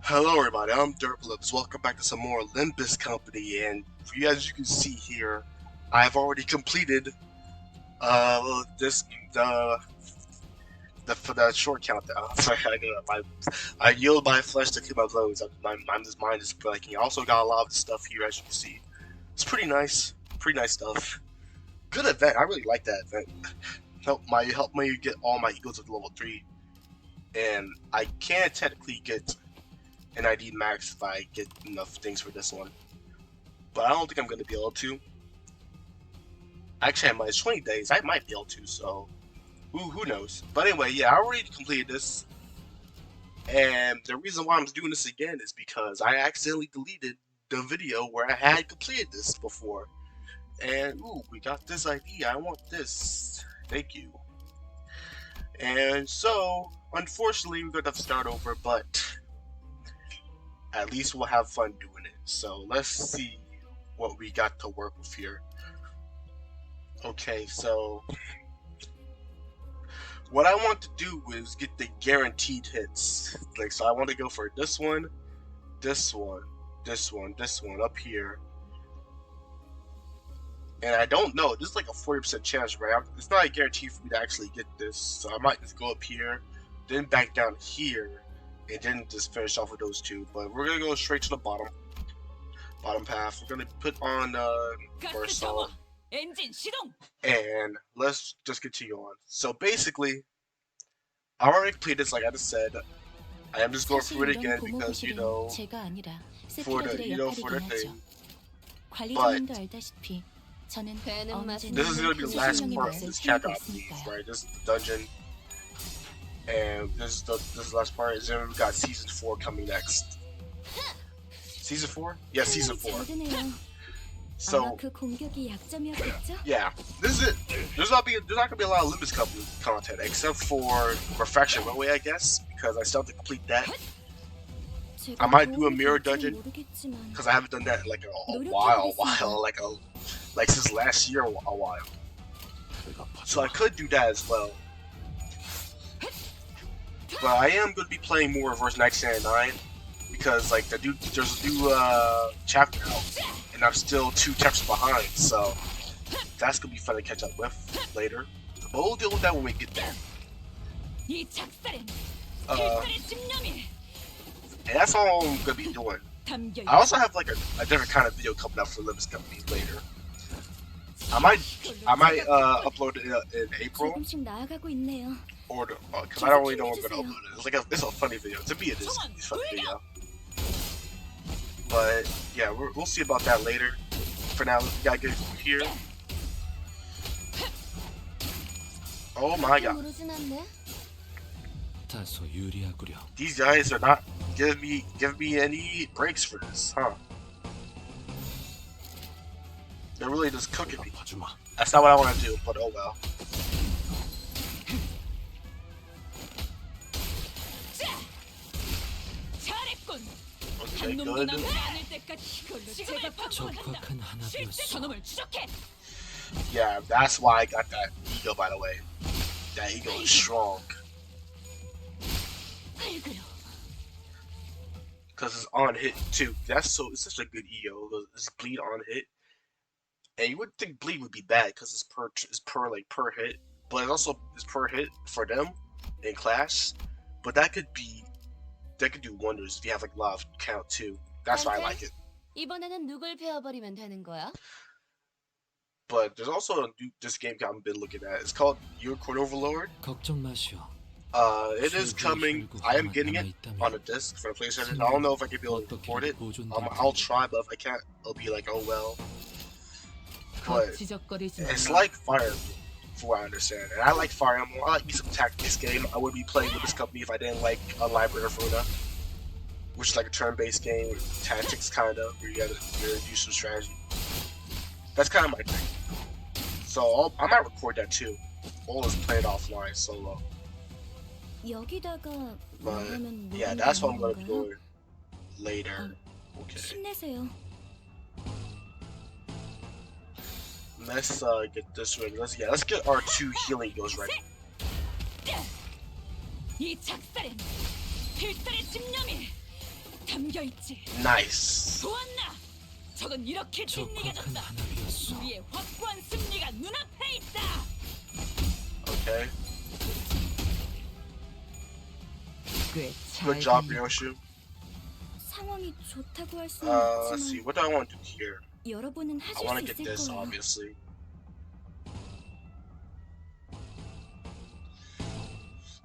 Hello everybody, I'm Derpalypse. Welcome back to some more Olympus Company, and as you can see here, I've already completed this the short countdown. Sorry, I yield my flesh to keep my clothes. My mind is breaking. I also got a lot of stuff here, as you can see. It's pretty nice stuff. Good event. I really like that event. Help me get all my eagles to level 3, and I can technically get an ID max if I get enough things for this one. But I don't think I'm going to be able to. Actually, it's 20 days. I might be able to, so who knows. But anyway, yeah, I already completed this. And the reason why I'm doing this again is because I accidentally deleted the video where I had completed this before. And, ooh, we got this ID. I want this. Thank you. And so, unfortunately, we're going to have to start over, but at least we'll have fun doing it. So let's see what we got to work with here. Okay, so what I want to do is get the guaranteed hits. Like, so I want to go for this one, this one, this one, this one up here. And I don't know, this is like a 40% chance, right? It's not a guarantee for me to actually get this, so I might just go up here, then back down here, and then just finish off with those two. But we're gonna go straight to the bottom path. We're gonna put on Meursault, and let's just continue on. So basically, I already completed this, like I just said. I am just going through it again because for the thing. But this is gonna be the last part of this chapter, I believe, right? This is the dungeon. And this is the last part. Is then we got season 4 coming next. Season 4? Yeah, season 4. So yeah, this is it. There's not gonna be a lot of Olympus Company content except for Refraction Runway, I guess, because I still have to complete that. I might do a mirror dungeon because I haven't done that in like a while, like since last year a while. So I could do that as well. But I am going to be playing more Reverse 9 because like there's a new chapter out, and I'm still 2 chapters behind, so that's going to be fun to catch up with later. But we'll deal with that when we get there. And that's all I'm going to be doing. I also have like a different kind of video coming up for Olympus Company later. I might upload it in April. Or because I don't really know when I'm gonna upload it. It's a funny video. To me, it is a funny video. But yeah, we'll see about that later. For now, we gotta get here. Oh my god! These guys are not giving me any breaks for this, huh? They're really just cooking me. That's not what I want to do, but oh well. Okay, good. Yeah, that's why I got that ego, by the way. That ego is strong. Because it's on hit too. It's such a good ego. It's bleed on hit. And you would think bleed would be bad because it's per hit. But it also is per hit for them in class. But that could do wonders if you have like a lot of count too. That's why I like it. But there's also this game I've been looking at. It's called Unicorn Overlord. It is coming. I am getting it on a disc for the PlayStation. I don't know if I can be able to record it. I'll try, but if I can't, it'll be like, oh well. But it's like Fire Emblem, from what I understand. And I like Fire Emblem. I like me some tactics game. I would be playing with this company if I didn't like a Library of Runa, which is like a turn-based game with tactics, kind of, where you gotta use some strategy. That's kind of my thing. So I might record that too. Or just play it offline solo. But yeah, that's what I'm gonna be doing later. Okay. Let's get this ready. Let's get our 2 healing goes ready. Nice. Okay. Good job, Meursault. Let's see. What do I want to do here? I want to get this, obviously.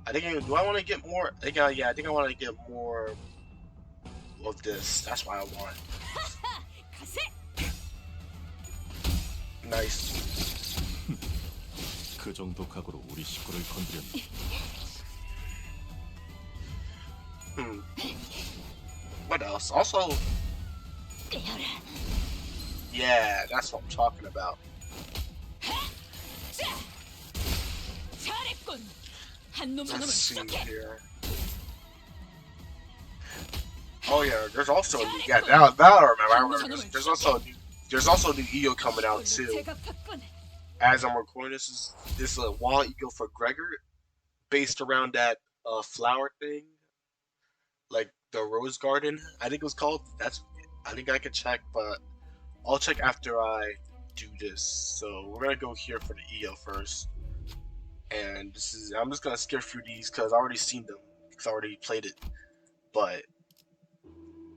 I think. Do I want to get more? Yeah, I think I want to get more of this. That's what I want. Nice. 그 정도 각오로 우리 식구를 건드렸네. What else? Also, yeah, that's what I'm talking about. Let's see here. Oh yeah, there's also now I remember. There's also a new EO coming out too. As I'm recording, this is a wall EO for Gregor, based around that flower thing, like the Rose Garden, I think it was called. I think I can check, but I'll check after I do this. So we're gonna go here for the EO first, and I'm just gonna skip through these because I already seen them, because I already played it. But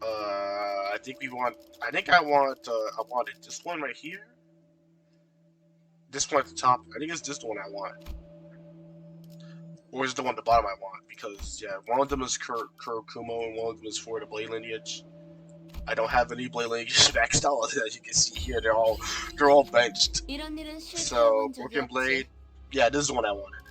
I wanted this one right here. This one at the top. I think it's this one I want. Or is it the one at the bottom I want? Because yeah, one of them is Kurokumo and one of them is for the Blade lineage. I don't have any Blade lineage maxed out, as you can see here. They're all benched. So Broken Blade, yeah, this is the one I wanted.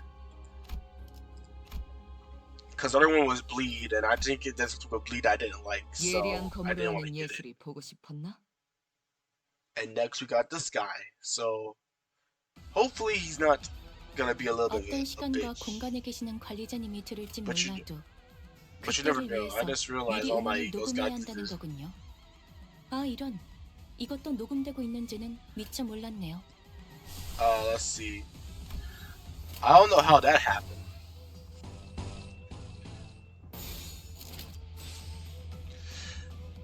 Because the other one was Bleed, and I think that's the Bleed I didn't like, so I didn't want to get it. And next we got this guy. So hopefully he's not gonna be a little bit of a bitch. But you never know. I just realized all my egos got this. Let's see. I don't know how that happened.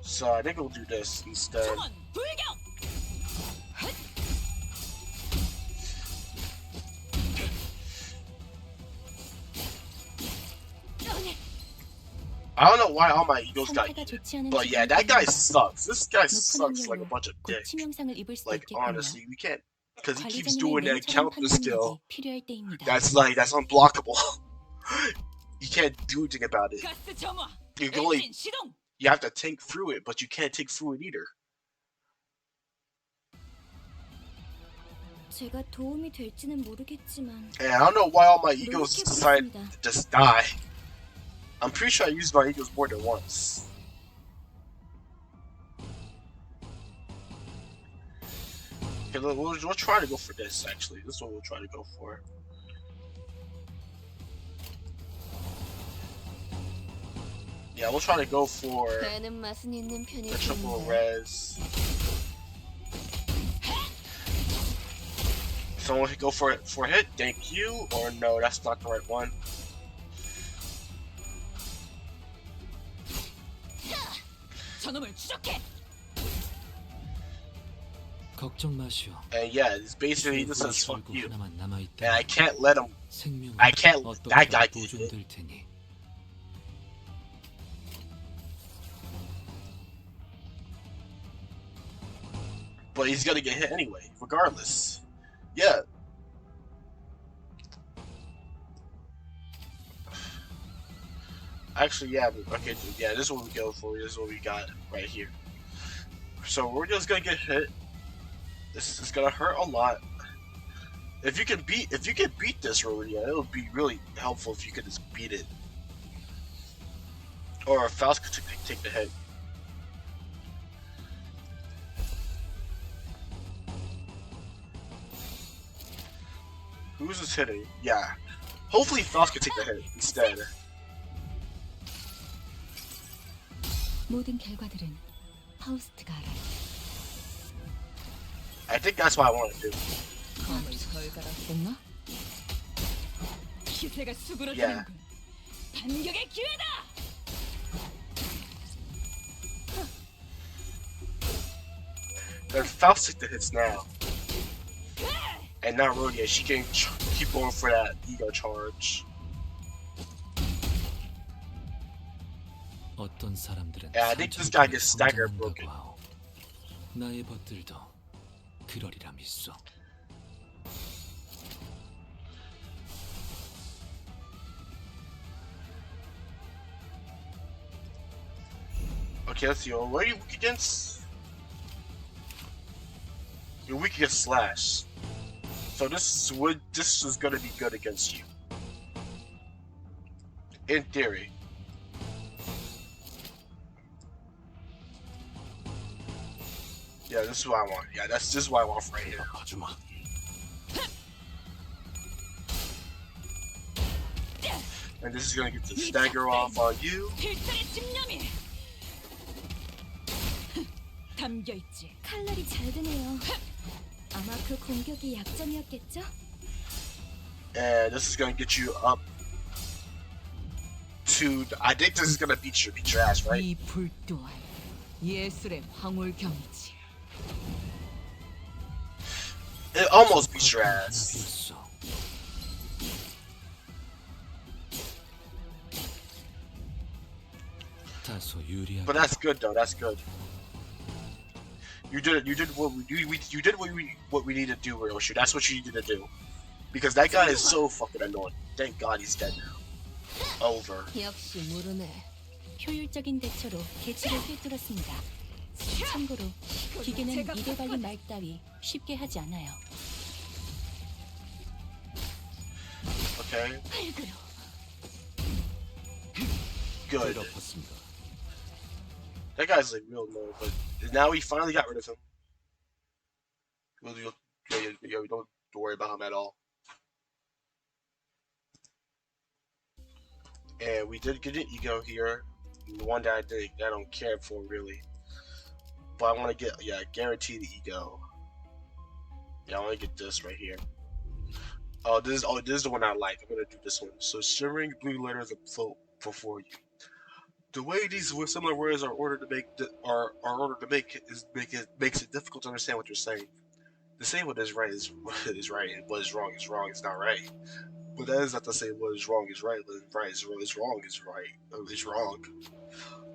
So I think we'll do this instead. I don't know why all my egos got eaten, but yeah, that guy sucks. This guy sucks like a bunch of dick. Like honestly, we can't, because he keeps doing that counter skill. That's unblockable. You can't do anything about it. You have to tank through it, but you can't tank through it either. And I don't know why all my egos decide to just die. I'm pretty sure I used my egos more than once. Okay, we'll try to go for this, actually. This is what we'll try to go for. Yeah, we'll try to go for the triple res. So we'll go for it for a hit, thank you, or no, that's not the right one. And yeah, it's basically this says fuck you. And I can't let him. That guy did it. But he's gonna get hit anyway, regardless. Yeah. Actually, yeah, okay, yeah, this is what we go for. This is what we got right here. So we're just gonna get hit. This is gonna hurt a lot. If you can beat this road, yeah, it'll be really helpful if you could just beat it. Or if Faust could take the hit. Who's this hitting? Yeah. Hopefully Faust can take the hit instead. I think that's what I want to do. Yeah. If Faust take the hits now, and not Rhodia, she can keep going for that ego charge. Yeah, I think this guy gets stagger broken. Okay, let's see. What are you weak against? You're weak against Slash. So this is gonna be good against you. In theory. Yeah, this is what I want. Yeah, this is what I want right here. And this is gonna get the stagger off on you. 칼날이 잘 드네요. 아마 그 공격이 약점이었겠죠? And this is gonna get you up to. I think this is gonna beat your ass, right? 이 불 또한 예술의 황홀경이지. It almost beats your ass. But that's good though. That's good. You did what we need to do, Ryoshu. That's what you needed to do. Because that guy is so fucking annoying. Thank God he's dead now. Over. 역시 모르네. 효율적인 대처로 개치를 꿰뚫었습니다. 참고로 기계는 이데발리 말 따위 쉽게 하지 않아요. Okay. Good. That guy's like real annoying, but now we finally got rid of him. We don't worry about him at all. And we did get an ego here. The one that I don't care for really. But I want to get, guaranteed ego. Yeah, I want to get this right here. This is the one I like. I'm gonna do this one. So shimmering blue letters float before you. The way these similar words are ordered to make makes it difficult to understand what you're saying. To say what is right is right, and what is wrong is not right. But that is not to say what is wrong is right, what is wrong is right, is wrong.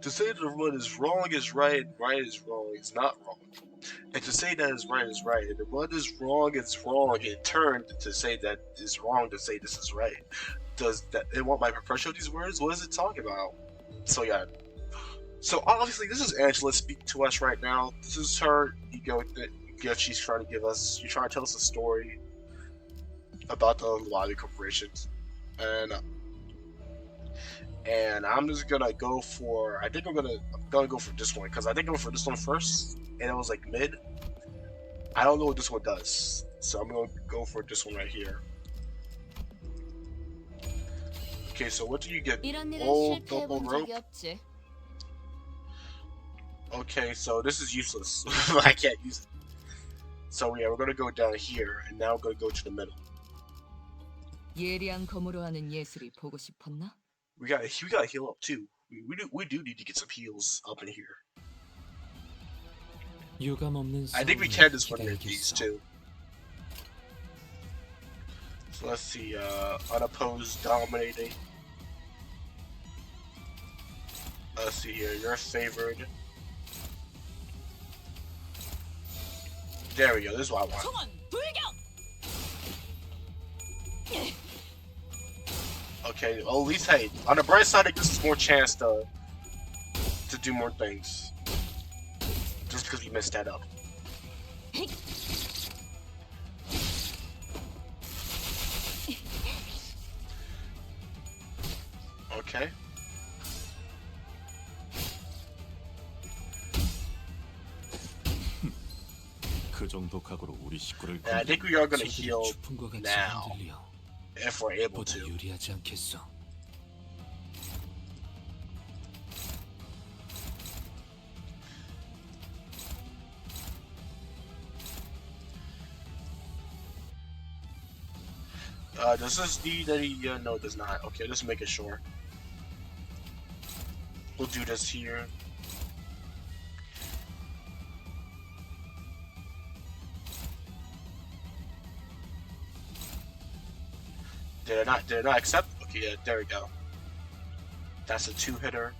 To say that what is wrong is right, and right is wrong is not wrong. And to say that is right, and what is wrong, in turn to say that is wrong, to say this is right. Does that, they want my profession of these words? What is it talking about? So yeah. So obviously this is Angela speaking to us right now. This is her ego that she's trying to give us. She's trying to tell us a story about the lobby corporations. And I'm just gonna go for, I'm gonna go for this one, because I think I went for this one first, and it was like mid. I don't know what this one does, so I'm gonna go for this one right here. Okay, so what do you get? Old double rope. Okay, so this is useless. I can't use it. So yeah, we're gonna go down here, and now we're gonna go to the middle. 예리한 검으로 하는 예술이 보고 싶었나? We gotta heal up too. We do need to get some heals up in here. I think we can just win these too. So let's see, unopposed dominating. Let's see here, you're favored. There we go, this is what I want. Okay, well, at least, hey, on the bright side, it gives us more chance to do more things. Just because we messed that up. Okay. Yeah, I think we are gonna heal now, if we're able to. Does this need any? No, it does not. Okay, just making sure. We'll do this here. Did it not accept? Okay, yeah, there we go. That's a 2-hitter.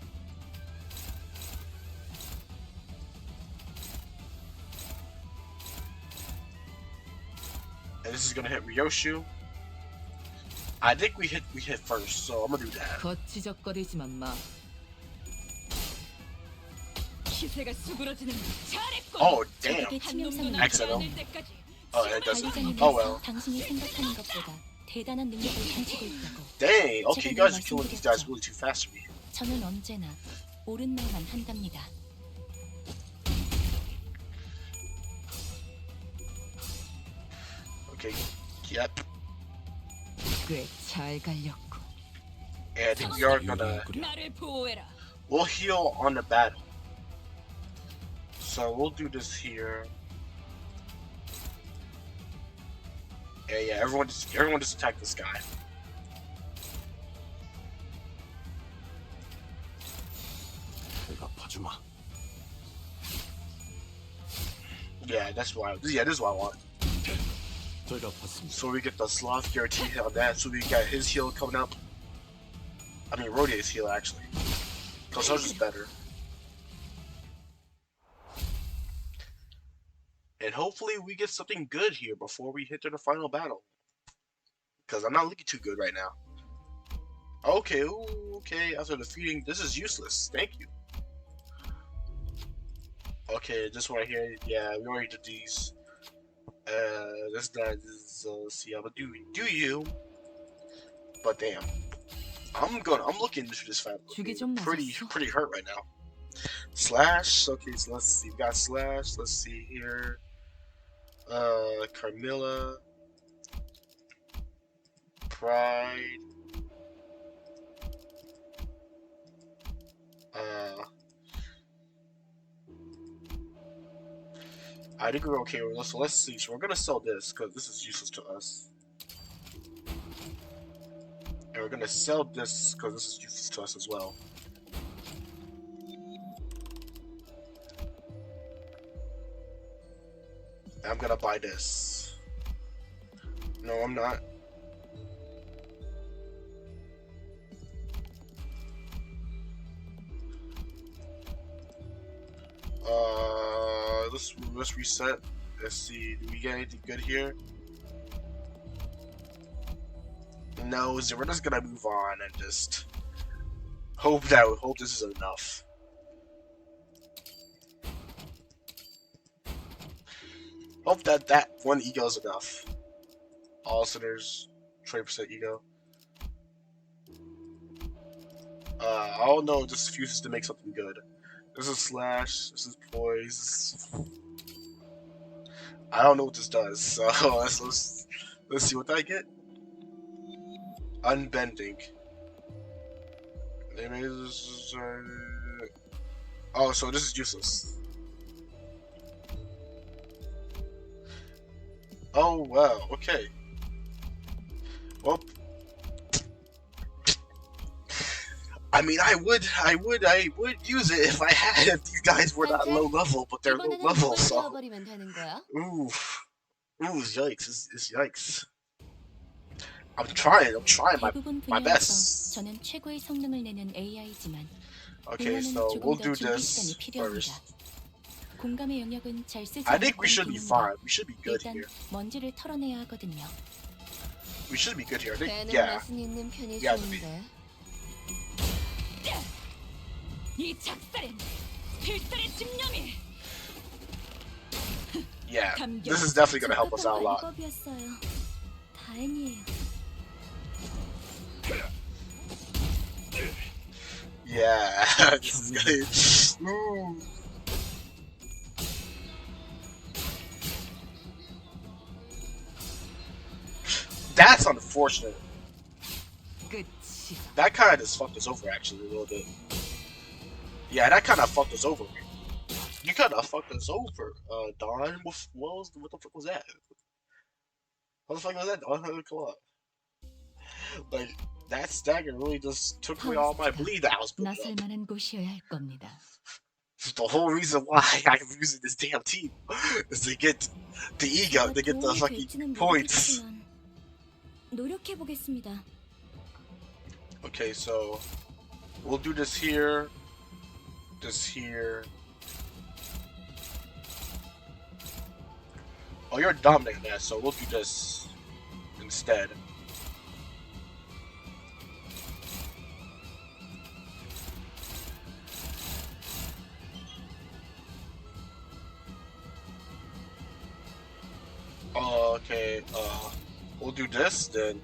And this is gonna hit Ryoshu. I think we hit first, so I'm gonna do that. 거치적거리지만 마. 기세가 수그러지는 잘했고. Oh damn! 치명상을 Accidental. Oh, it doesn't. Oh well. 당신이 생각하는 것보다 대단한 능력을 가지고 있다고. Dang. Okay, you guys are killing these guys really too fast for me. 저는 언제나 옳은 말만 한답니다. Okay. Yep. 꽤잘 갈렸고. And I think we are gonna. 나를 보호해라. We'll heal on the battle. So we'll do this here. Yeah, everyone just attack this guy. Yeah, that's why. Yeah, this is what I want. So we get the sloth guarantee on that. So we got his heal coming up. I mean, Rodier's heal actually. Cause hers is better. And hopefully we get something good here before we hit to the final battle. Because I'm not looking too good right now. Okay, ooh, okay, after defeating, this is useless. Thank you. Okay, this one right here, yeah, we already did these. This guy is, see, I'm gonna do you. But damn. I'm looking into this fight. Pretty hurt right now. Slash, okay, so let's see, we got Slash, let's see here. Carmilla. Pride. I think we're okay with this, so let's see. So we're gonna sell this, because this is useless to us. And we're gonna sell this, because this is useless to us as well. I'm gonna buy this. No, I'm not. Let's reset. Let's see. Do we get anything good here? No, so we're just gonna move on and just hope this is enough. Hope that one ego is enough. All sinners, 20% ego. I don't know. This fuses to make something good. This is Slash. This is Poise. I don't know what this does. So let's see what I get. Unbending. Oh, so this is useless. Oh wow. Okay. Well. I mean, I would use it if these guys were not low level, but they're low level, so. Ooh, yikes! It's yikes. I'm trying my best. Okay, so we'll do this first. I think we should be fine. We should be good here. We should be good here. I think, yeah. Yeah, yeah, this is definitely gonna help us out a lot. Yeah, this is gonna. Ooh. That's unfortunate. That kind of just fucked us over, actually, a little bit. Yeah, that kind of fucked us over. You kind of fucked us over, Don. What the fuck was that? What the fuck was that, Don? How did it come up? Like, that stagger really just took away all my bleed that I was putting up. The whole reason why I'm using this damn team is to get the ego, to get the fucking points. 노력해 보겠습니다. Okay, so we'll do this here, this here. Oh, you're dominating that, so we'll do this instead. Okay, we'll do this then.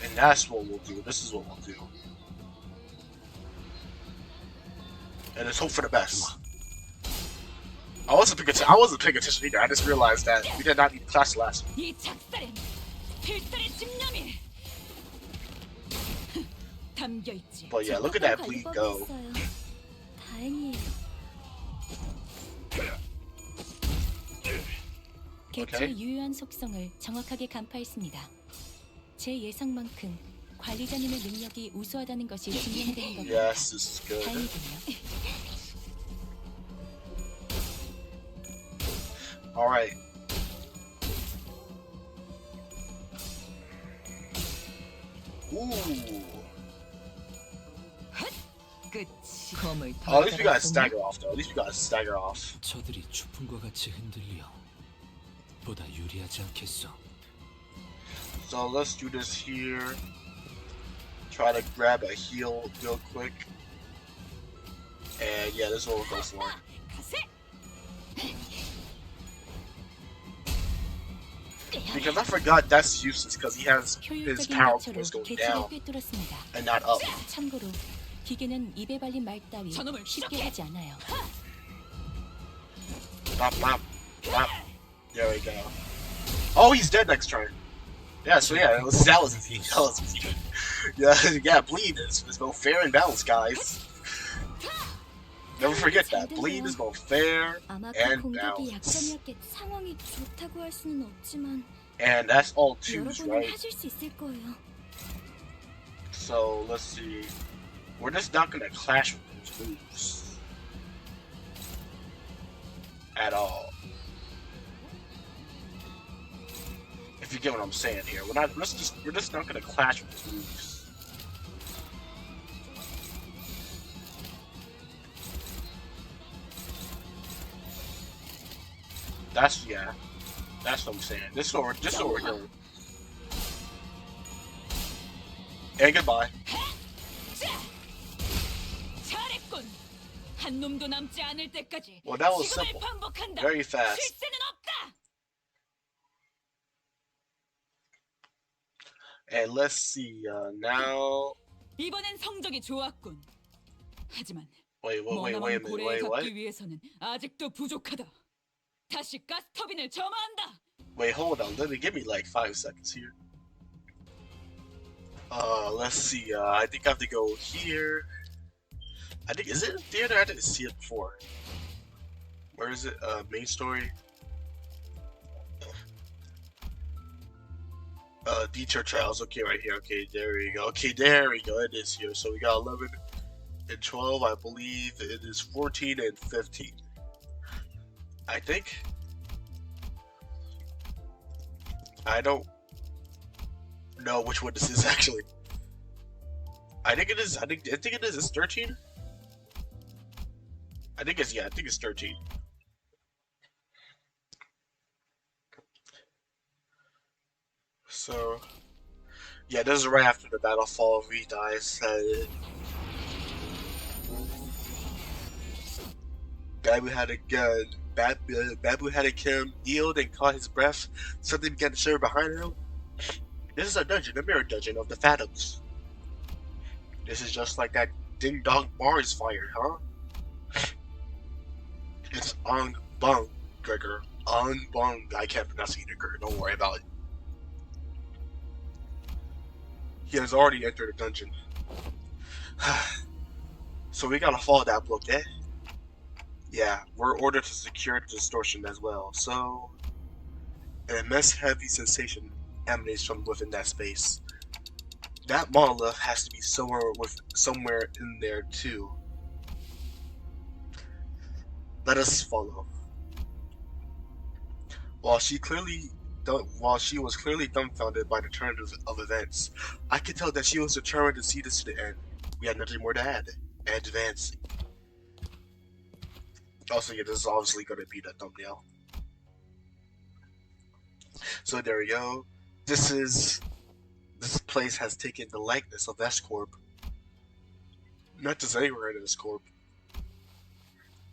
And that's what we'll do. This is what we'll do. And let's hope for the best. I wasn't paying attention either. I just realized that we did not need class last week. But yeah, look at that bleed go. 개체의 유효한 속성을 정확하게 간파했습니다. 제 예상만큼 관리자님의 능력이 우수하다는 것이 증명되는 겁니다. Yes, this is good. 다행이군요. All right. Ooh. Oh, at least we got to stagger off, though. At least we got to stagger off. 저들이 추풍과 같이 흔들려 보다 유리하지 않겠어. So let's do this here. Try to grab a heal real quick. And yeah, this is what we'll go for. Because I forgot that's useless because he has his power points going down and not up. 참고로 기계는 입에 발린 말 따위 쉽게 하지 않아요. Bop, bop, bop. There we go. Oh, he's dead next turn. Yeah, so yeah, that was easy. That was easy. Yeah, bleed is both fair and balanced, guys. Never forget that. Bleed is both fair and balanced. And that's all twos, right? So let's see. We're just not gonna clash with those moves at all. If you get what I'm saying here, we're just not gonna clash with those moves. That's what I'm saying. This is what we're doing. And goodbye. Well, that was simple. Very fast. And let's see, now... 이번엔 성적이 좋았군. 하지만 wait a minute, wait, what? 위해서는 아직도 부족하다. 다시 가스터빈을 점화한다. Wait, hold on. Give me like 5 seconds here. Let's see. I think I have to go here. I think, is it in theater? I didn't see it before. Where is it? Main story. Detour trials. Okay, right here. Okay, there we go. Okay, there we go. It is here. So we got 11 and 12. I believe it is 14 and 15. I think. I don't know which one this is actually. I think it is. I think it is. It's 13. I think it's 13. So yeah, this is right after the Battlefall of dies. Babu had a gun. Babu had a Kim yield and caught his breath. Something began to shiver behind him. This is a dungeon, a mirror dungeon of the Fathoms. This is just like that ding dong Mars fire, huh? It's Aeng Bung, Gregor. Aeng Bung. I can't pronounce it either, Gregor. Don't worry about it. He has already entered a dungeon. So we gotta follow that book, eh? Yeah, we're ordered to secure the distortion as well, so... An immense heavy sensation emanates from within that space. That monolith has to be somewhere in there too. Let us follow. While she while she was clearly dumbfounded by the turn of events, I could tell that she was determined to see this to the end. We had nothing more to add. Advancing. Also, yeah, this is obviously going to be the thumbnail. So there we go. This place has taken the likeness of S-Corp. Not just anywhere in S-Corp.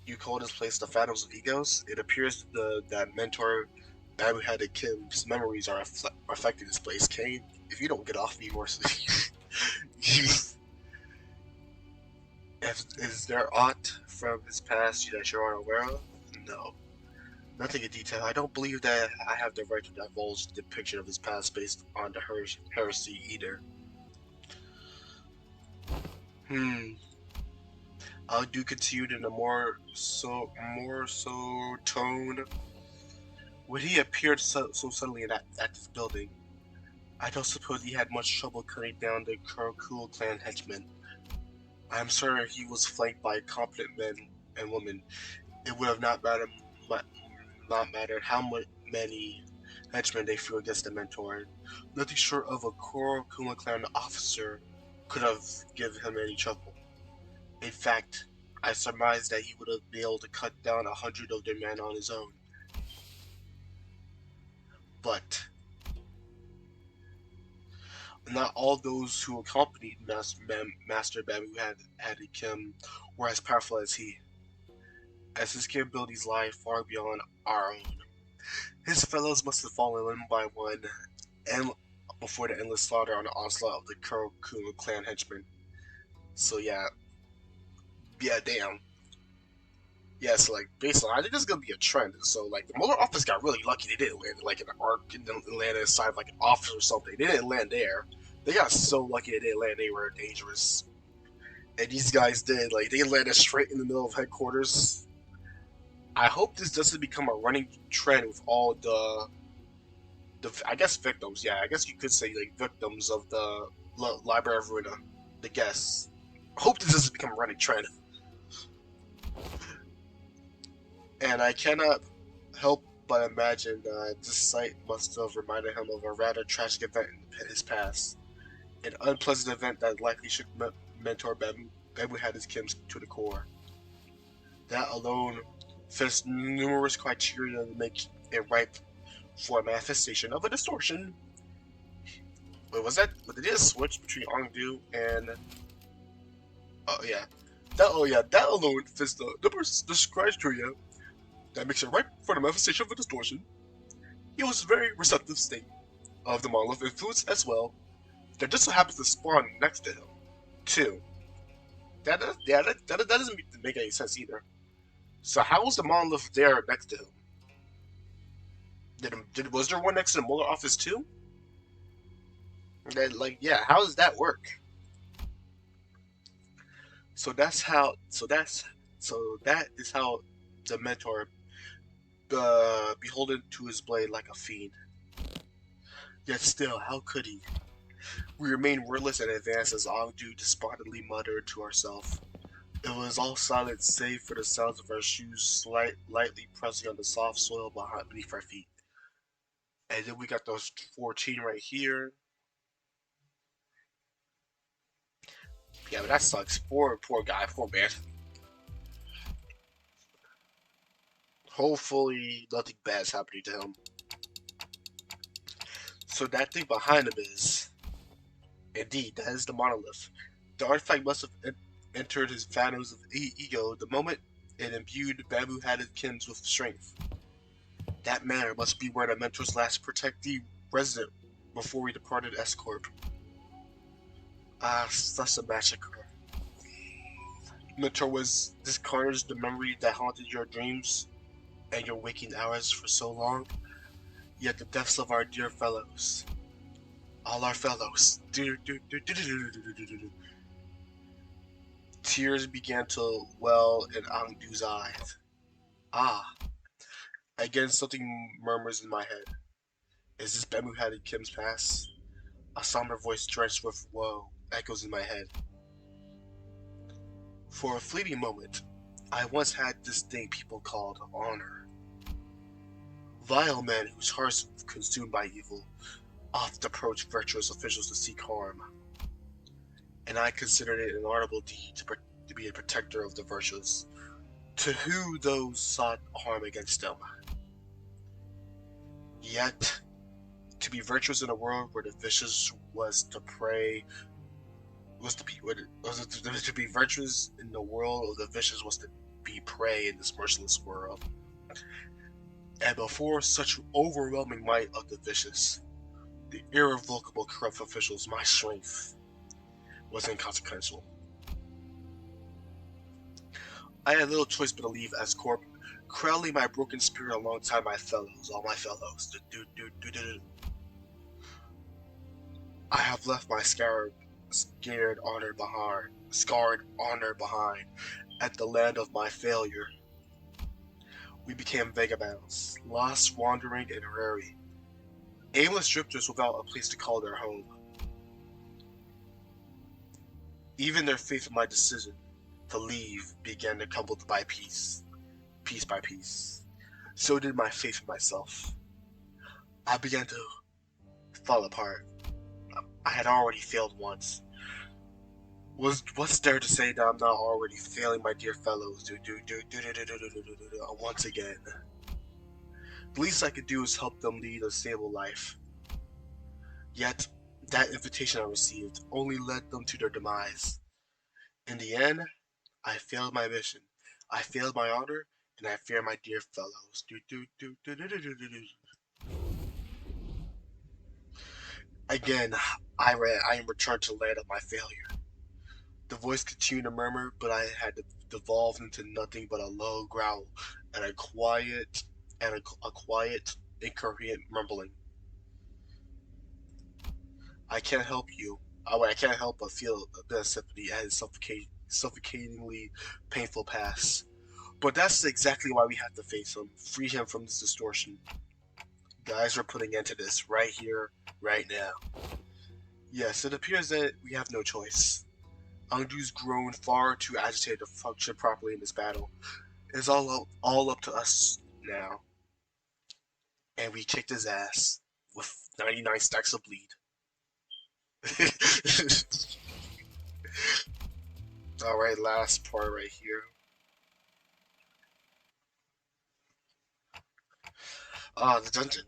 You call this place the Fathoms of Egos? It appears that mentor Babu-headed Kim's memories are affecting this place. Kane, if you don't get off me more, is there aught from his past that you're unaware of? No. Nothing in detail. I don't believe that I have the right to divulge the depiction of his past based on the heresy either. Aeng-du continued in a more so tone. When he appeared so suddenly at this building, I don't suppose he had much trouble cutting down the Kurokul clan henchmen. I am certain he was flanked by competent men and women. It would have not mattered how many henchmen they threw against the mentor. Nothing short of a Kurokul clan officer could have given him any trouble. In fact, I surmised that he would have been able to cut down 100 of their men on his own. But not all those who accompanied Master Babu-headed Kim were as powerful as he, as his capabilities lie far beyond our own. His fellows must have fallen one by one, and before the endless slaughter on the onslaught of the Kurokul clan henchmen. So yeah, damn. Yeah, so like basically, I think this is gonna be a trend. So like the Mueller office got really lucky; they didn't land like in an arc and didn't land inside of, like an office or something. They didn't land there. They got so lucky they didn't land anywhere dangerous. And these guys did. Like they landed straight in the middle of headquarters. I hope this doesn't become a running trend with all the I guess victims. Yeah, I guess you could say like victims of the Library of Ruina, the guests. I hope this doesn't become a running trend. And I cannot help but imagine that this sight must have reminded him of a rather tragic event in his past. An unpleasant event that likely shook mentor Babu-headed Kim to the core. That alone fits numerous criteria to make it ripe for a manifestation of a distortion. Wait, was that? But did it switch between Aeng-du and? That alone fits the criteria that makes it ripe for the manifestation of a distortion. He was a very receptive state of the monolith influence as well. That just so happens to spawn next to him, too. That doesn't make any sense either. So how was the monolith there next to him? Was there one next to the Mueller office too? How does that work? That is how the mentor beholden to his blade like a fiend. Yet still, how could he? We remained wordless and advanced as Aeng-du despondently muttered to ourselves. It was all silent save for the sounds of our shoes lightly pressing on the soft soil beneath our feet. And then we got those 14 right here. Yeah, but that sucks. Poor guy, poor man. Hopefully nothing bad's happening to him. So that thing behind him is... Indeed, that is the monolith. The artifact must have entered his fathoms of ego the moment it imbued Babu-headed Kim's with strength. That manor must be where the mentor's last protectee resident before we departed S-Corp. Such a massacre. Mentor, was this carnage the memory that haunted your dreams and your waking hours for so long? Yet the deaths of our dear fellows. All our fellows. Tears began to well in Aeng-du's eyes. Again something murmurs in my head. Is this Babu-headed Kim's past? A somber voice drenched with woe echoes in my head. For a fleeting moment, I once had this thing people called honor. Vile men whose hearts are consumed by evil oft approach virtuous officials to seek harm, and I considered it an honorable deed to be a protector of the virtuous, to who those sought harm against them. Yet, to be virtuous in a world where the vicious was to prey, to be virtuous in the world of the vicious was to be prey in this merciless world. And before such overwhelming might of the vicious, the irrevocable corrupt officials, my strength was inconsequential. I had little choice but to leave Escorp, crowding my broken spirit alongside all my fellows. I have left my scarred honor behind, at the land of my failure. We became vagabonds, lost, wandering, and weary, aimless drifters without a place to call their home. Even their faith in my decision to leave began to crumble by piece by piece. So did my faith in myself. I began to fall apart. I had already failed once. What's there to say that I'm not already failing my dear fellows? Once again. The least I could do is help them lead a stable life. Yet, that invitation I received only led them to their demise. In the end, I failed my mission. I failed my honor, and I fear my dear fellows. Again, I am returned to the land of my failure. The voice continued to murmur, but I had devolved into nothing but a low growl and a quiet, incoherent mumbling. I can't help you. I can't help but feel a bit of sympathy at his suffocatingly painful past. But that's exactly why we have to face him, free him from this distortion. Guys, we're putting into this right here, right now. Yes, it appears that we have no choice. Aeng-du's grown far too agitated to function properly in this battle. It's all up to us now. And we kicked his ass with 99 stacks of bleed. Alright, last part right here. The dungeon.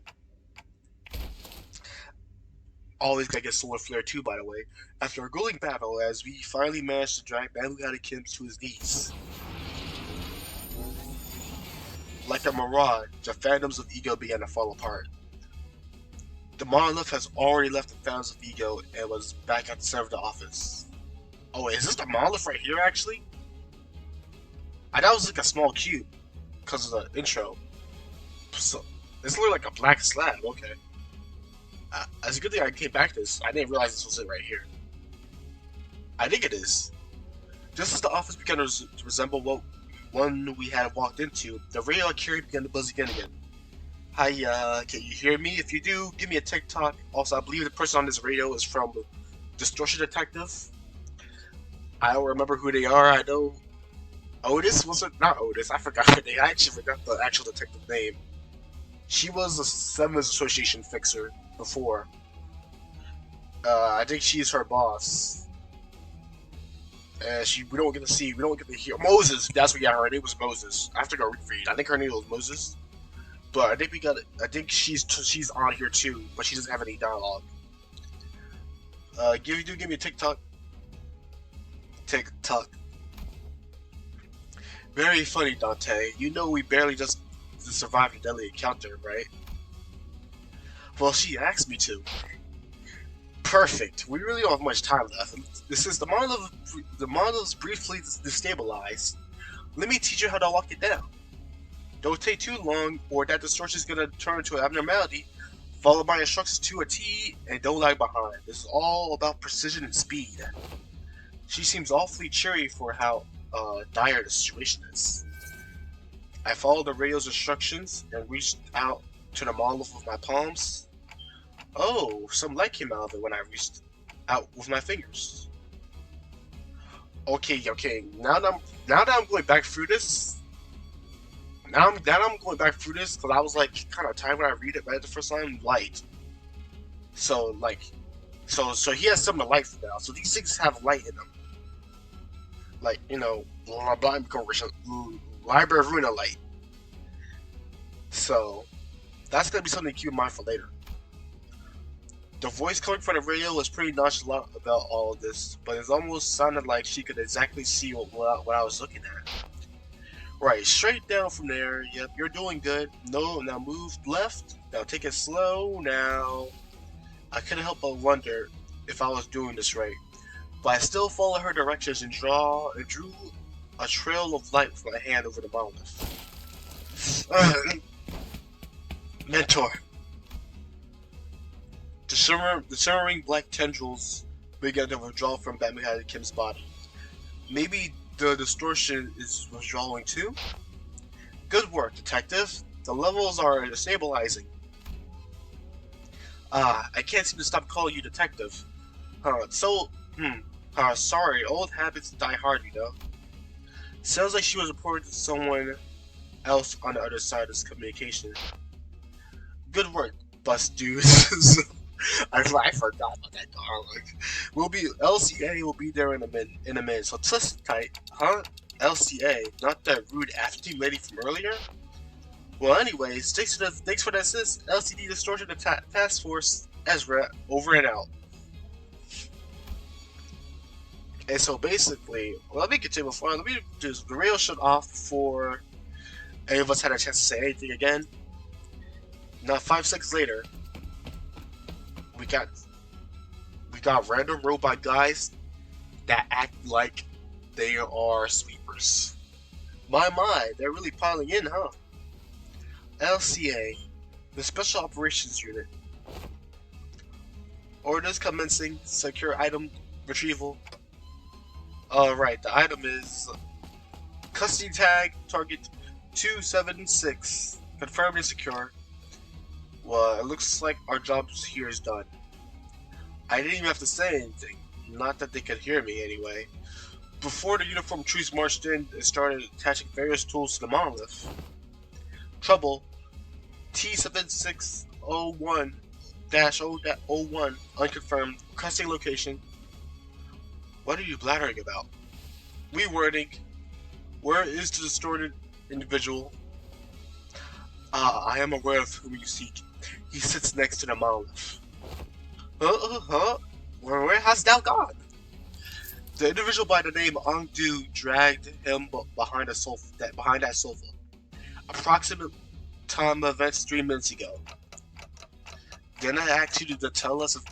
Always gotta get Solar Flare too, by the way. After a grueling battle, as we finally managed to drag Bamboo Kim to his knees. Like a mirage, the Fathoms of Ego began to fall apart. The monolith has already left the Fathoms of Ego and was back at the center of the office. Oh, is this the monolith right here, actually? I thought it was like a small cube, because of the intro. So, it's literally like a black slab, okay. It's a good thing I came back to this. I didn't realize this was it right here. I think it is. Just as the office began to resemble one we had walked into, the radio I carried began to buzz again. Hi, can you hear me? If you do, give me a TikTok. Also, I believe the person on this radio is from Distortion Detective. I don't remember who they are. I know Otis, was it? Not Otis, I forgot her name. I actually forgot the actual detective name. She was a Seventh Association fixer before. I think she's her boss. We don't get to hear Moses. That's what her name was Moses. I have to go read. I think her name was Moses. But I think she's on here too, but she doesn't have any dialogue. Give me a TikTok. TikTok. Very funny, Dante. You know we barely just survived a deadly encounter, right? Well, she asked me to. Perfect. We really don't have much time left. This is the monolith's briefly destabilized. Let me teach you how to lock it down. Don't take too long, or that distortion is gonna turn into an abnormality. Follow my instructions to a T, and don't lag behind. This is all about precision and speed. She seems awfully cheery for how dire the situation is. I followed the radio's instructions and reached out to the monolith with my palms. Oh, some light came out of it when I reached out with my fingers. Okay. Now that I'm going back through this, Now I'm going back through this because I was like kind of tired when I read it the first time. Light. So like, so he has some of light now. So these things have light in them. Like, you know, Library of Runa light. So that's gonna be something to keep in mind for later. The voice coming from the radio was pretty nonchalant about all of this, but it almost sounded like she could exactly see what I was looking at. Right, straight down from there. Yep, you're doing good. No, now move left. Now take it slow. Now, I couldn't help but wonder if I was doing this right, but I still followed her directions and drew a trail of light with my hand over the monolith. Mentor. The shimmering black tendrils began to withdraw from Batman Kim's body. Maybe the distortion is withdrawing too? Good work, detective. The levels are stabilizing. I can't seem to stop calling you detective. Sorry, old habits die hard, you know. Sounds like she was reporting to someone else on the other side of this communication. Good work, bust dudes. I forgot about that dog. LCA will be there in a minute. So listen tight, huh? LCA, not that rude afternoon lady from earlier. Well, anyways, thanks for the assist. LCD Distortion Task Force Ezra over and out. And so basically, let me continue before. Let me do the radio shut off before any of us had a chance to say anything again. Now 5 seconds later, we got random robot guys that act like they are sweepers. My, they're really piling in, huh? LCA, the Special Operations Unit. Orders commencing. Secure item retrieval. Alright, the item is custody tag, target 276. Confirmed and secure. Well, it looks like our job here is done. I didn't even have to say anything. Not that they could hear me, anyway. Before the uniformed troops marched in and started attaching various tools to the monolith. Trouble. T7601-001. Unconfirmed. Requesting location. What are you blathering about? Rewording. Where is the distorted individual? I am aware of whom you seek. He sits next to the monolith. Where has thou gone? The individual by the name Aeng-du dragged him behind that sofa. Approximate time of events 3 minutes ago. Didn't I ask you to tell us if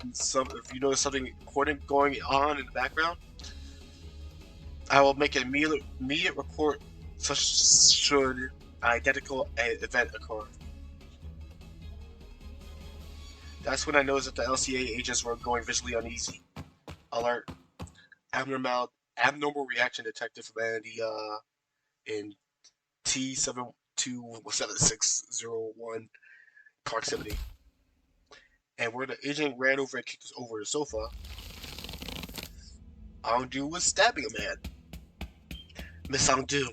you notice something important going on in the background? I will make an immediate report such should an identical event occur. That's when I noticed that the LCA agents were going visually uneasy. Alert. Abnormal reaction detected from entity in T727601 proximity. And where the agent ran over and kicked us over the sofa, Aeng-du was stabbing a man. Miss Aeng-du.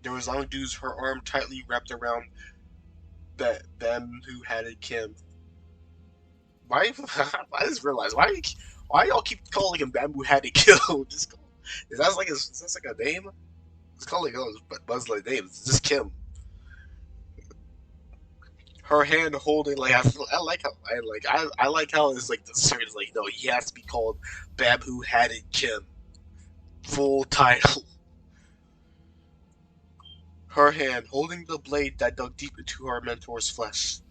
There was Aeng-du's, her arm tightly wrapped around who had it Kim. I just realized why y'all keep calling him Bamboo had it kill? Is that like a name? It's calling Buzz like name. It's just Kim. Her hand holding I like how it's like the series no, he has to be called Bamboo had it Kim. Full title. Her hand holding the blade that dug deep into her mentor's flesh.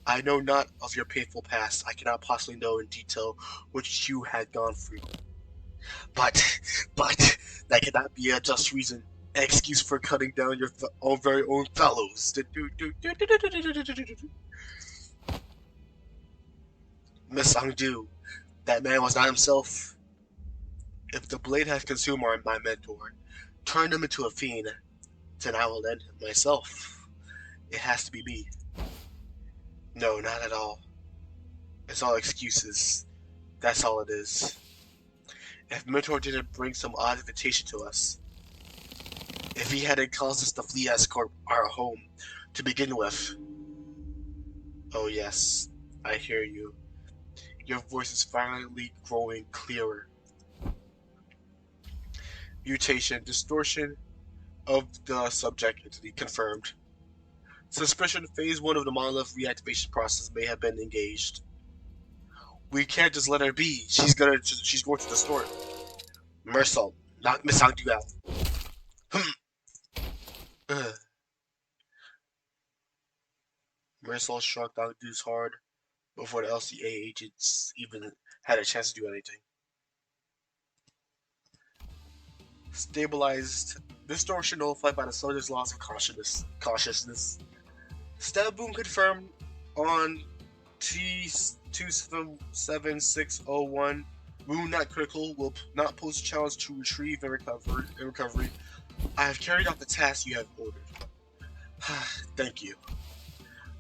I know not of your painful past. I cannot possibly know in detail what you had gone through. But that cannot be a just reason, an excuse for cutting down your very own fellows. Miss Aeng-du, that man was not himself. If the blade has consumed my mentor, turned him into a fiend, then I will end him myself. It has to be me. No, not at all. It's all excuses. That's all it is. If Mentor didn't bring some odd invitation to us, if he hadn't caused us to flee escort our home to begin with. Oh yes, I hear you. Your voice is finally growing clearer. Mutation, distortion of the subject entity confirmed. Suspicion phase 1 of the monolith reactivation process may have been engaged. We can't just let her be. She's going to distort. Meursault, not Miss Aeng-du out. Meursault struck Aeng-du's hard before the LCA agents even had a chance to do anything. Stabilized. Distortion nullified by the soldier's loss of consciousness. Stab boom confirmed on T277601. Wound not critical, will not pose a challenge to retrieve and recovery. I have carried out the task you have ordered. Thank you.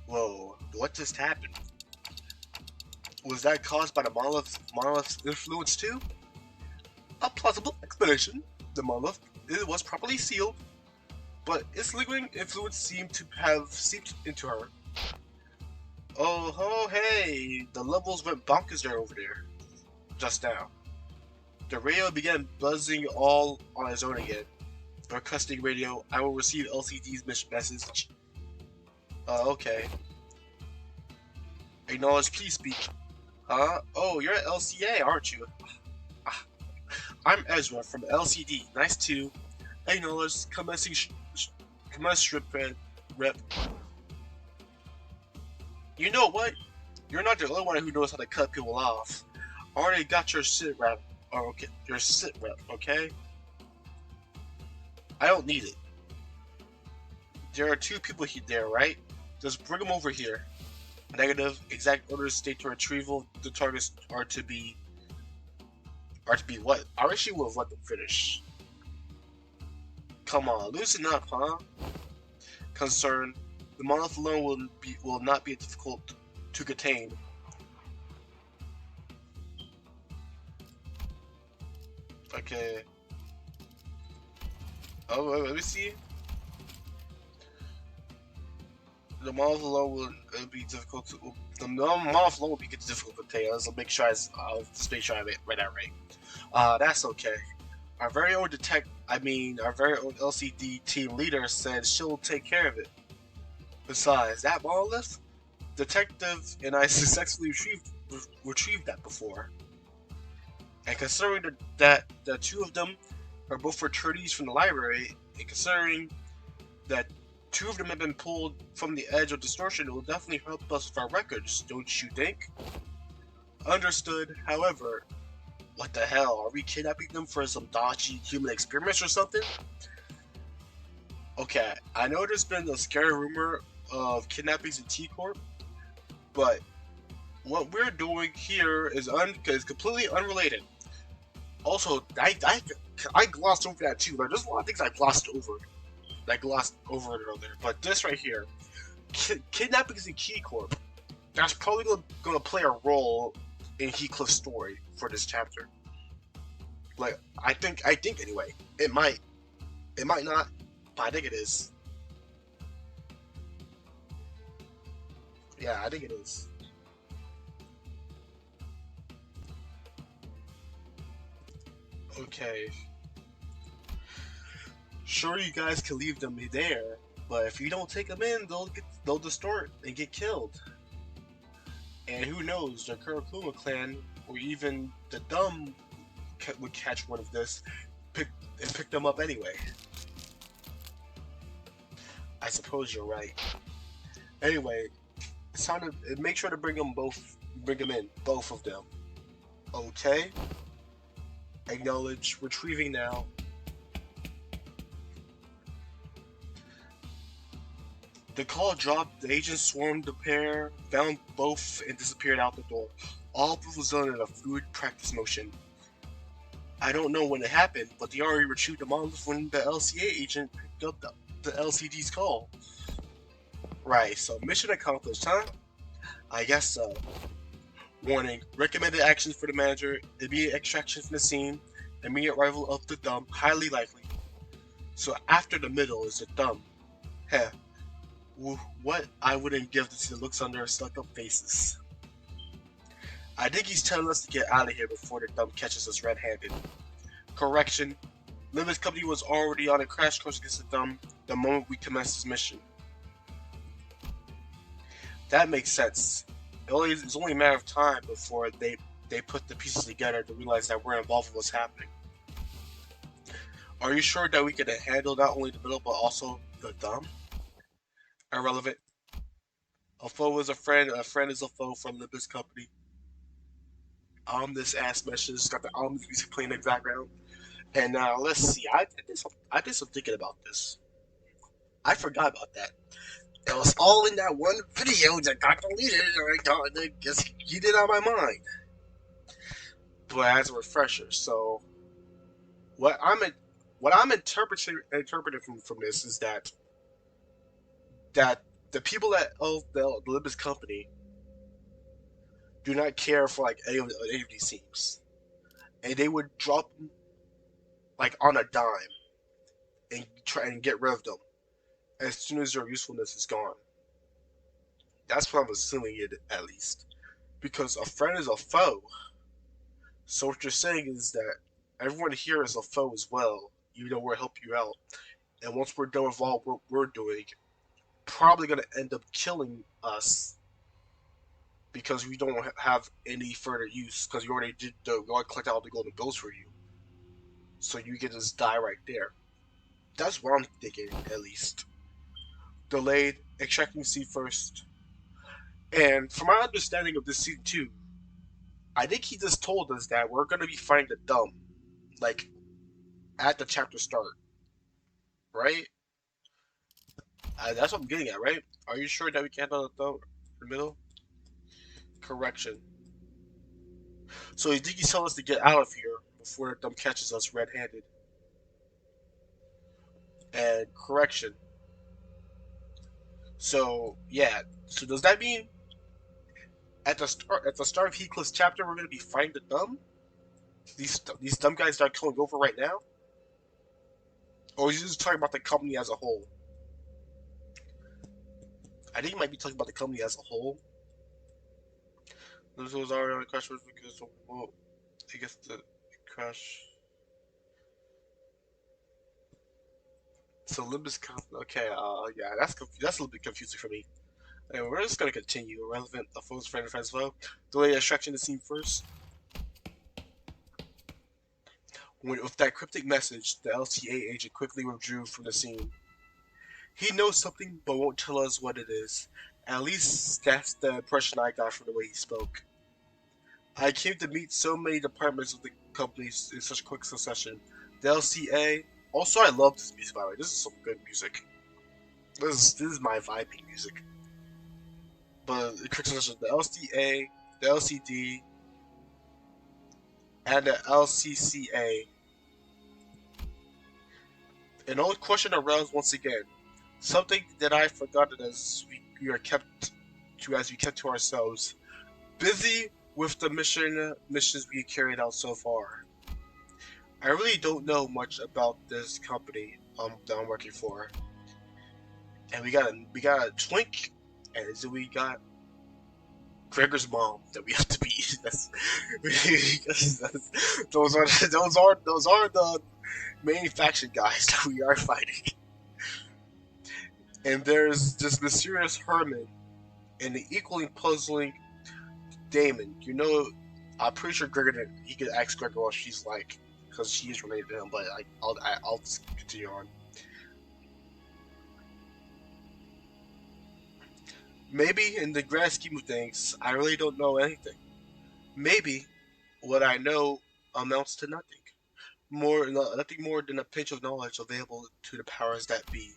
Whoa, what just happened? Was that caused by the monolith's influence too? A plausible explanation. The monolith was properly sealed, but its lingering influence seemed to have seeped into her. Oh, hey, the levels went bonkers over there. Just now. The radio began buzzing all on its own again. Requesting radio, I will receive LCD's message. Okay. Acknowledge, please speak. Huh? Oh, you're at LCA, aren't you? I'm Ezra from LCD. Nice to acknowledge. Commensurate rep. You know what? You're not the only one who knows how to cut people off. I already got your sit rep. Oh, okay, your sit rep. Okay. I don't need it. There are 2 people there, right? Just bring them over here. Negative. Exact orders state to retrieval. The targets are to be what? I wish you would have let them finish. Come on, loosen up, huh? Concern. The monolith alone will not be difficult to contain. Okay. Oh, let me see. The monolith alone will be difficult to. The monolith alone will be difficult to contain. Let's make sure just make sure I read that right. That's okay. Our very own LCD team leader said she'll take care of it. Besides, that monolith, detective and I successfully retrieved that before. And considering that the 2 of them are both fraternities from the library, and considering that 2 of them have been pulled from the edge of distortion, it will definitely help us with our records, don't you think? Understood. However, what the hell? Are we kidnapping them for some dodgy human experiments or something? Okay, I know there's been a scary rumor of kidnappings in T-Corp, but what we're doing here is completely unrelated. Also, I glossed over that too. There's a lot of things I glossed over. It earlier, but this right here, kidnappings in T-Corp, that's probably gonna play a role in Heathcliff's story for this chapter. Like, I think anyway. It might not, but I think it is. Yeah, I think it is. Okay. Sure, you guys can leave them there, but if you don't take them in, they'll distort and get killed. And who knows, the Kurakuma clan or even the Dumb would catch one of this and pick them up anyway. I suppose you're right. Anyway, it's time to make sure to bring them in, both of them. Okay? Acknowledge, retrieving now. The call dropped, the agents swarmed the pair, found both, and disappeared out the door. All proof was done in a fluid practice motion. I don't know when it happened, but they already retrieved the monolith when the LCA agent picked up the LCD's call. Right, so mission accomplished, huh? I guess so. Warning, recommended actions for the manager, immediate extraction from the scene, immediate arrival of the Dumb, highly likely. So after the middle is the thumb. Heh. What I wouldn't give to see the looks on their stuck-up faces. I think he's telling us to get out of here before the thumb catches us red-handed. Correction. Limit's company was already on a crash course against the thumb the moment we commenced this mission. That makes sense. It's only a matter of time before they put the pieces together to realize that we're involved with what's happening. Are you sure that we can handle not only the middle but also the thumb? Irrelevant. A foe is a friend is a foe for Limit's company. This ass message got the music playing in the background. And now let's see. I did some thinking about this. I forgot about that. It was all in that one video that got deleted, and I guess you did on my mind. But as a refresher, so what I'm interpreting from this is that the people at the Olympus company do not care for like any of these teams, and they would drop them like on a dime and try and get rid of them as soon as their usefulness is gone. That's what I'm assuming it, at least. Because a friend is a foe. So what you're saying is that everyone here is a foe as well, even though we're helping you out. And once we're done with all what we're doing, probably going to end up killing us because we don't have any further use, because you already collected all the golden ghosts for you. So you can just die right there. That's what I'm thinking, at least. Delayed, extracting seed first. And from my understanding of this season 2, I think he just told us that we're going to be fighting the thumb, like, at the chapter start. Right? That's what I'm getting at, right? Are you sure that we can handle the thumb in the middle? Correction. So you think he's telling us to get out of here before the thumb catches us red-handed? And correction. So yeah. So does that mean at the start of Heathcliff's chapter we're gonna be fighting the thumb? These dumb guys that are coming over right now? Or is he just talking about the company as a whole? I think he might be talking about the company as a whole. This was already on the crash because I guess the crash. So Limbus, okay, yeah, that's a little bit confusing for me. Anyway, we're just gonna continue. Irrelevant, a foe's friend as well. Delay extraction to scene first. With that cryptic message, the LTA agent quickly withdrew from the scene. He knows something, but won't tell us what it is. At least that's the impression I got from the way he spoke. I came to meet so many departments of the companies in such quick succession. The LCA. Also, I love this music, by the way. This is some good music. This is my vibing music. But the quick succession, the LCA, the LCD, and the LCCA. An old question arises once again. Something that I forgot as we kept to ourselves. Busy with the missions we carried out so far. I really don't know much about this company that I'm working for. And we got a twink, and then we got Gregor's mom that we have to beat. Those are the main faction guys that we are fighting. And there's this mysterious Herman and the equally puzzling Damon. You know, I'm pretty sure Gregor, he could ask Gregor what she's like, because she is related to him, but I'll just continue on. Maybe in the grand scheme of things, I really don't know anything. Maybe what I know amounts to nothing. Nothing more than a pinch of knowledge available to the powers that be.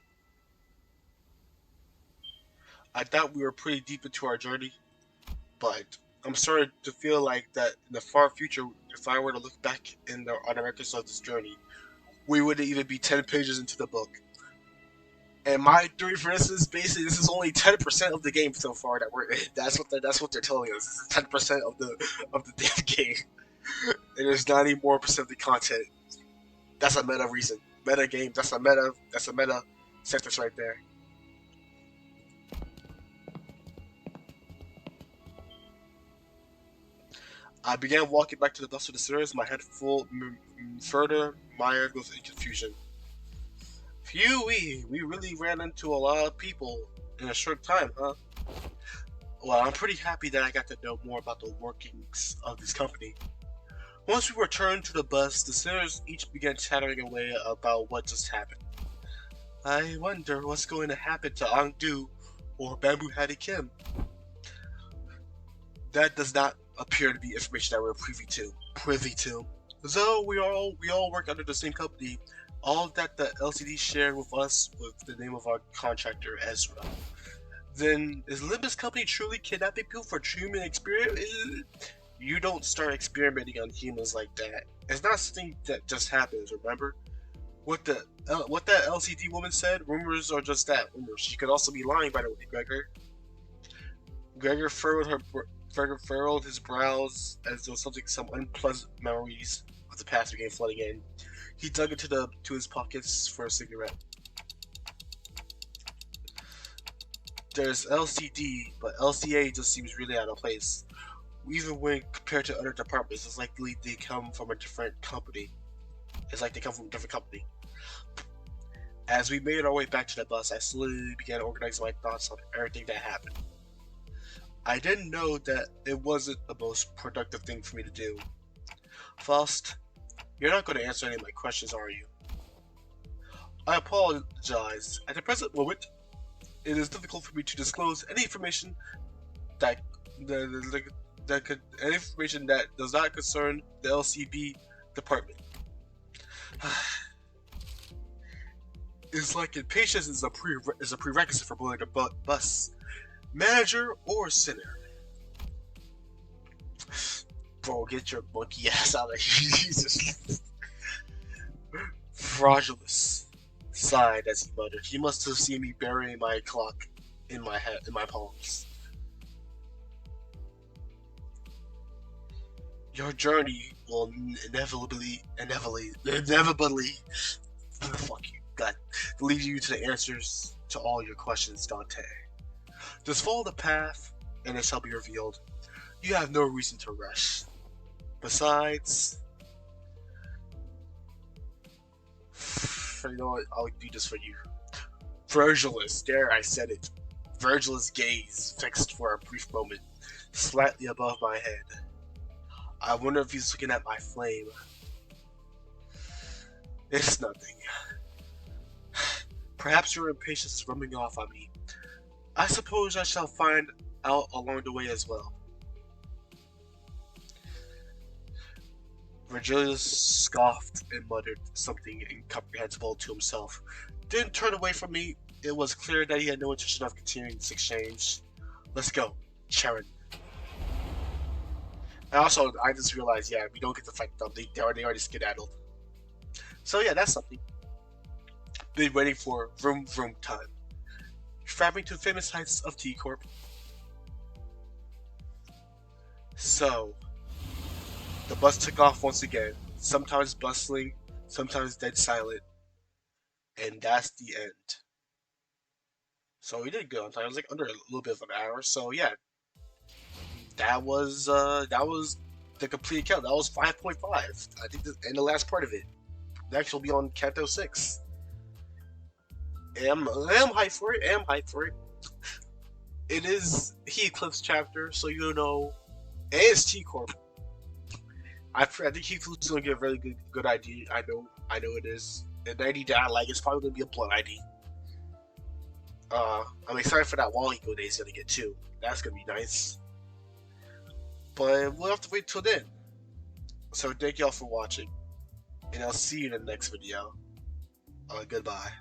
I thought we were pretty deep into our journey, but I'm starting to feel like that in the far future, if I were to look back on the records of this journey, we wouldn't even be 10 pages into the book. And my theory for this is basically this is only 10% of the game so far that we're in. That's what they're telling us. This is 10% of the damn game, and there's 90% more of the content. That's a meta reason. Meta game. That's a meta sentence right there. I began walking back to the bus with the stairs, my head full, further mired with confusion. Phew-wee, we really ran into a lot of people in a short time, huh? Well, I'm pretty happy that I got to know more about the workings of this company. Once we returned to the bus, the sinners each began chattering away about what just happened. I wonder what's going to happen to Aeng-du or Bamboo Hattie Kim. That does not appear to be information that we're privy to. Though we all work under the same company, all that the LCD shared with us with the name of our contractor, Ezra. Then, is Limbus Company truly kidnapping people for human experiment? You don't start experimenting on humans like that. It's not something that just happens, remember? What that LCD woman said, rumors are just that, rumors. She could also be lying, by the way, Gregor. Gregor furrowed his brows as though some unpleasant memories of the past began flooding in. He dug into his pockets for a cigarette. There's LCD, but LCA just seems really out of place. Even when compared to other departments, it's likely they come from a different company. As we made our way back to the bus, I slowly began organizing my thoughts on everything that happened. I didn't know that it wasn't the most productive thing for me to do. Faust, you're not going to answer any of my questions, are you? I apologize. At the present moment, it is difficult for me to disclose any information that does not concern the LCB department. It's like impatience is a prerequisite for boarding a bus, manager or sinner. Bro, get your monkey ass out of here, Jesus. Fraudulous sighed as he muttered. He must have seen me burying my clock in my palms. Your journey will inevitably fuck you, God, lead you to the answers to all your questions, Dante. Just follow the path, and it shall be revealed. You have no reason to rush. Besides, you know what? I'll do this for you. Virgilus, there I said it. Virgilus' gaze fixed for a brief moment, slightly above my head. I wonder if he's looking at my flame. It's nothing. Perhaps your impatience is rubbing off on me. I suppose I shall find out along the way as well. Virgilius scoffed and muttered something incomprehensible to himself. Didn't turn away from me. It was clear that he had no intention of continuing this exchange. Let's go, Charon. And also, I just realized, yeah, we don't get to fight them. They already skedaddled. So yeah, that's something. Been waiting for vroom vroom time. Traveling to the famous heights of T-Corp. So, the bus took off once again. Sometimes bustling, sometimes dead silent. And that's the end. So we did good on time. It was like under a little bit of an hour. So yeah. That was the complete account. That was 5.5. I think and the last part of it. Next will be on Canto 6. Am hyped for it. It is Heathcliff's chapter, so you know, and it's T-Corp. I think Heathcliff's gonna get a really good ID. I know it is. And ID that I like is probably gonna be a blood ID. I'm excited for that Wally Go day he's gonna get too. That's gonna be nice. But we'll have to wait till then. So thank y'all for watching, and I'll see you in the next video. Goodbye.